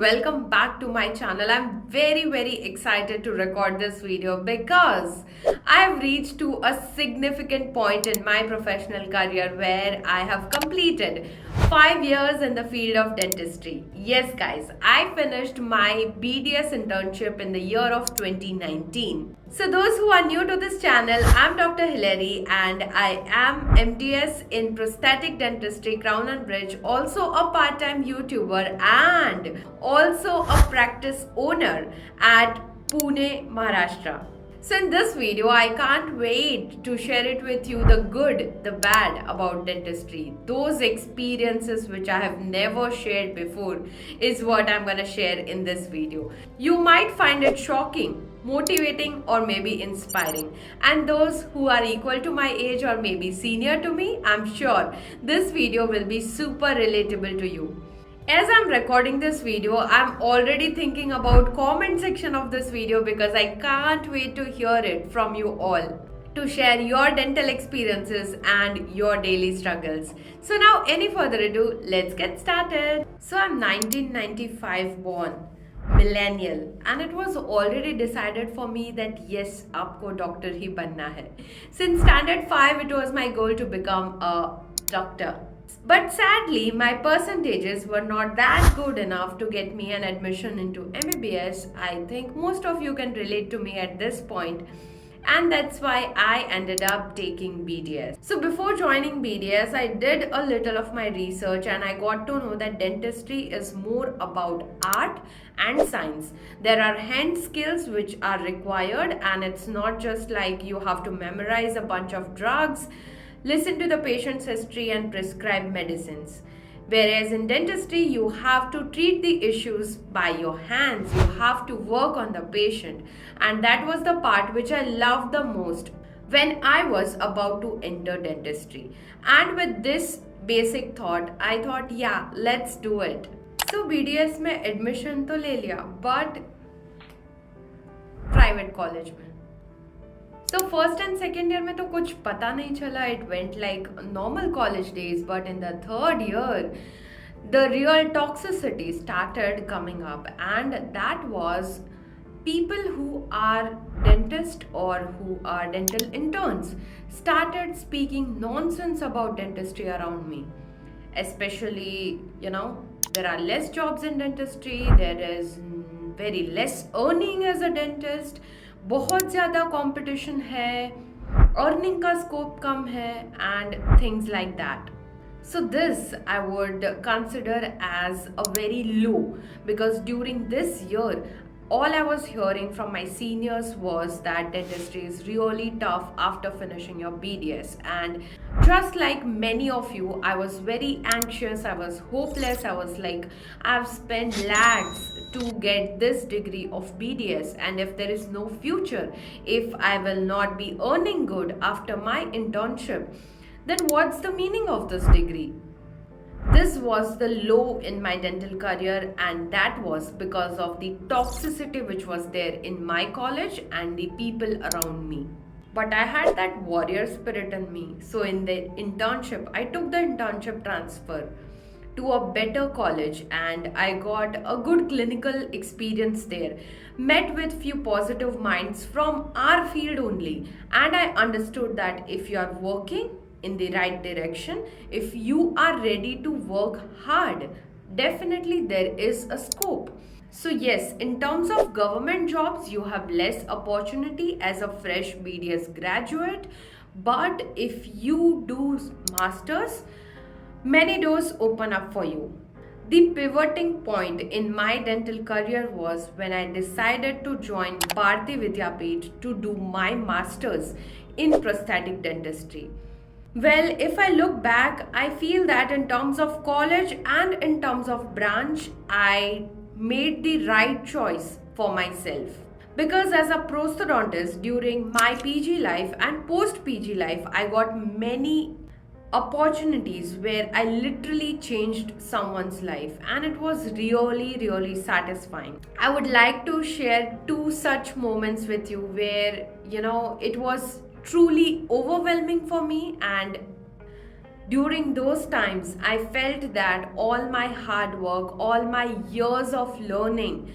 welcome back to my channel. I'm very excited to record this video because I've reached to a significant point in my professional career where I have completed 5 years in the field of dentistry. Yes guys, I finished my BDS internship in the year of 2019. So those who are new to this channel, I'm Dr. Hilary and I am MDS in prosthetic dentistry, Crown and Bridge, also a part-time YouTuber and also a practice owner at Pune, Maharashtra. So in this video, I can't wait to share it with you, the good, the bad about dentistry. Those experiences which I have never shared before is what I'm gonna share in this video. You might find it shocking, motivating or maybe inspiring, and those who are equal to my age or maybe senior to me, I'm sure this video will be super relatable to you. As I'm recording this video, I'm already thinking about comment section of this video because I can't wait to hear it from you all, to share your dental experiences and your daily struggles. So now any further ado, let's get started. So I'm 1995 born, millennial, and it was already decided for me that yes, आपको doctor ही बनना है. Since standard 5, it was my goal to become a doctor. But sadly, my percentages were not that good enough to get me an admission into MBBS. I think most of you can relate to me at this point, and that's why I ended up taking BDS. So before joining BDS, I did a little of my research and I got to know that dentistry is more about art and science. There are hand skills which are required, and it's not just like you have to memorize a bunch of drugs, listen to the patient's history and prescribe medicines. Whereas in dentistry, you have to treat the issues by your hands. You have to work on the patient. And that was the part which I loved the most when I was about to enter dentistry. And with this basic thought, I thought, yeah, let's do it. So BDS में admission तो ले लिया, but private college में. So first and second year में तो कुछ पता नहीं चला. It went like normal college days, but in the third year, the real toxicity started coming up, and that was people who are dentists or who are dental interns started speaking nonsense about dentistry around me. Especially, there are less jobs in dentistry, there is very less earning as a dentist, बहुत ज़्यादा competition है, earning का scope कम है, and things like that. So this I would consider as a very low, because during this year all I was hearing from my seniors was that dentistry is really tough after finishing your BDS. And just like many of you, I was very anxious, I was hopeless, I was like, I've spent lakhs to get this degree of BDS, and if there is no future, if I will not be earning good after my internship, then what's the meaning of this degree? This was the low in my dental career, and that was because of the toxicity which was there in my college and the people around me. But I had that warrior spirit in me. So in the internship, I took the internship transfer to a better college and I got a good clinical experience there. Met with few positive minds from our field only, and I understood that if you are working in the right direction, if you are ready to work hard, definitely there is a scope. So yes, in terms of government jobs, you have less opportunity as a fresh BDS graduate, but if you do masters, many doors open up for you. The pivoting point in my dental career was when I decided to join Bharati Vidyapeeth to do my masters in prosthetic dentistry. Well, if I look back, I feel that in terms of college and in terms of branch, I made the right choice for myself. Because as a prosthodontist during my PG life and post PG life, I got many opportunities where I literally changed someone's life, and it was really satisfying. I would like to share two such moments with you where it was truly overwhelming for me, and During those times, I felt that all my hard work, all my years of learning,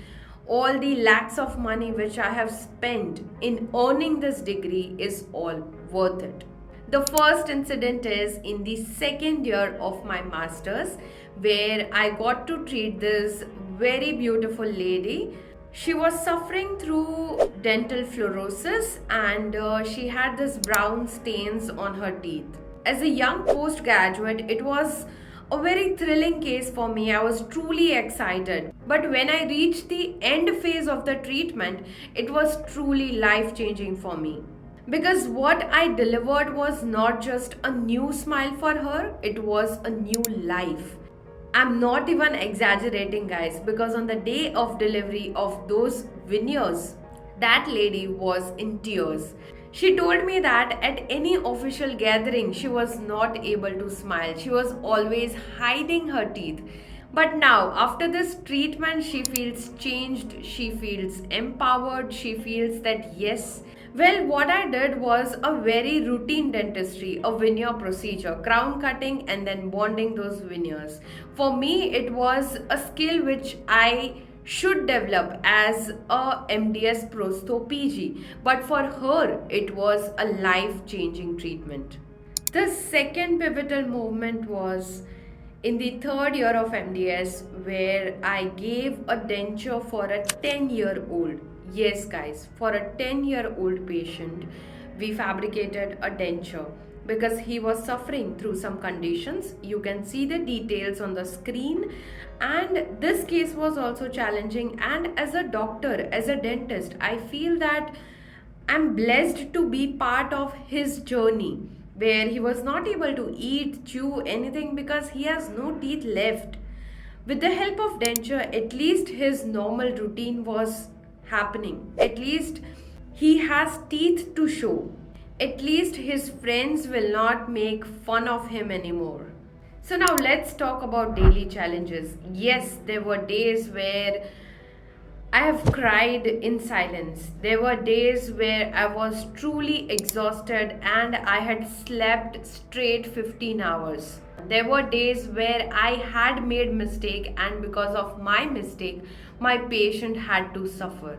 all the lakhs of money which I have spent in earning this degree is all worth it. The first incident is in the second year of my master's, where I got to treat this very beautiful lady. She was suffering through dental fluorosis, and she had this brown stains on her teeth. As a young postgraduate, it was a very thrilling case for me. I was truly excited. But when I reached the end phase of the treatment, it was truly life changing for me. Because what I delivered was not just a new smile for her, it was a new life. I'm not even exaggerating, guys, because on the day of delivery of those veneers, that lady was in tears. She told me that at any official gathering, she was not able to smile. She was always hiding her teeth. But now, after this treatment, she feels changed, she feels empowered, she feels that yes. Well, what I did was a very routine dentistry, a veneer procedure, crown cutting and then bonding those veneers. For me, it was a skill which I should develop as a MDS Prosto PG, but for her, it was a life changing treatment. The second pivotal movement was in the third year of MDS, where I gave a denture for a 10-year-old. Yes, guys, for a 10-year-old patient, we fabricated a denture because he was suffering through some conditions. You can see the details on the screen, and this case was also challenging. And as a doctor, as a dentist, I feel that I'm blessed to be part of his journey where he was not able to eat, chew anything because he has no teeth left. With the help of denture, at least his normal routine was happening. At least he has teeth to show. At least his friends will not make fun of him anymore. So now let's talk about daily challenges. Yes, there were days where I have cried in silence. There were days where I was truly exhausted and I had slept straight 15 hours. There were days where I had made mistake, and because of my mistake, my patient had to suffer.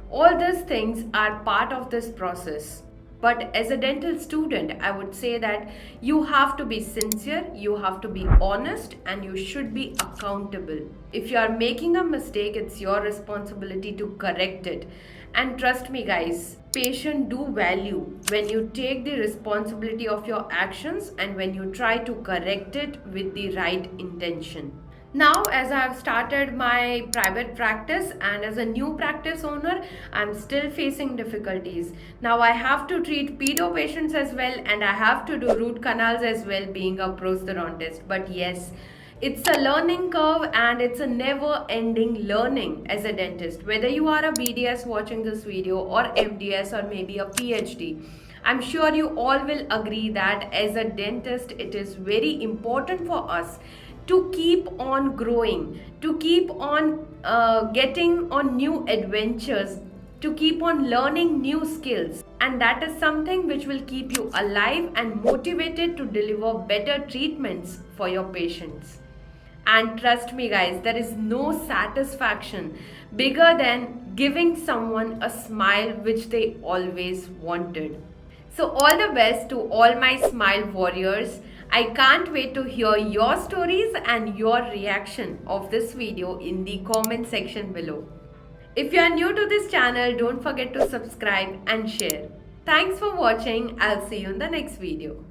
All these things are part of this process. But as a dental student, I would say that you have to be sincere, you have to be honest, and you should be accountable. If you are making a mistake, it's your responsibility to correct it. And trust me, guys, patient do value when you take the responsibility of your actions and when you try to correct it with the right intention. Now, as I have started my private practice and as a new practice owner, I'm still facing difficulties. Now, I have to treat pedo patients as well, and I have to do root canals as well, being a prosthodontist. But yes, it's a learning curve and it's a never ending learning as a dentist. Whether you are a BDS watching this video or MDS or maybe a PhD, I'm sure you all will agree that as a dentist, it is very important for us to keep on growing, to keep on getting on new adventures, to keep on learning new skills. And that is something which will keep you alive and motivated to deliver better treatments for your patients. And trust me, guys, there is no satisfaction bigger than giving someone a smile which they always wanted. So, all the best to all my smile warriors. I can't wait to hear your stories and your reaction of this video in the comment section below. If you are new to this channel, don't forget to subscribe and share. Thanks for watching. I'll see you in the next video.